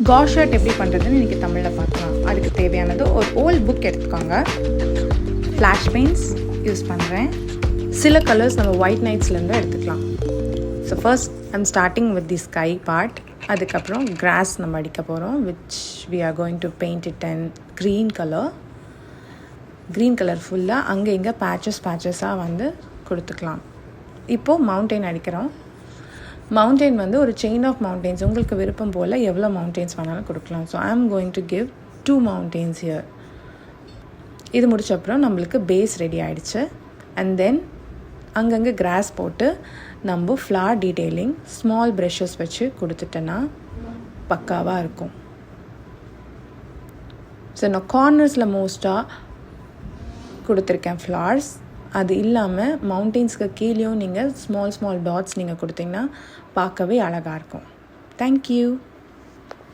Cash shirt எப்படி பண்ணுறதுன்னு இன்றைக்கி தமிழில் பார்க்கலாம். அதுக்கு தேவையானது ஒரு ஓல்ட் புக் எடுத்துக்கோங்க. ஃப்ளாஷ் பெயிண்ட்ஸ் யூஸ் பண்ணுறேன். சில கலர்ஸ் நம்ம ஒயிட் நைட்ஸ்லேருந்து எடுத்துக்கலாம். So first I'm starting with the sky part. அதுக்கப்புறம் கிராஸ் நம்ம அடிக்க போகிறோம், which we are going to paint it and green colour ஃபுல்லாக அங்கே இங்கே பேச்சஸாக வந்து கொடுத்துக்கலாம். இப்போது மவுண்டெயின் அடிக்கிறோம். மவுண்டெயின் வந்து ஒரு செயின் ஆஃப் மவுண்டெயின்ஸ், உங்களுக்கு விருப்பம் போல் எவ்வளோ மவுண்டெயின்ஸ் வேணாலும் கொடுக்கலாம். So I am going to give 2 mountains here. இது முடிச்ச அப்புறம் நம்மளுக்கு பேஸ் ரெடி ஆகிடுச்சு. அண்ட் தென் அங்கங்கே கிராஸ் போட்டு நம்ம ஃப்ளார் டீட்டெயிலிங் ஸ்மால் ப்ரஷஸ் வச்சு கொடுத்துட்டேன்னா பக்காவாக இருக்கும். ஸோ நான் கார்னர்ஸில் மோஸ்ட்டாக கொடுத்துருக்கேன் ஃப்ளார்ஸ். அது இல்லாமல் மவுண்டெயின்ஸ்க்கு கீழேயும் நீங்கள் ஸ்மால் டாட்ஸ் நீங்கள் கொடுத்தீங்கன்னா பார்க்கவே அழகாக இருக்கும். தேங்க்யூ.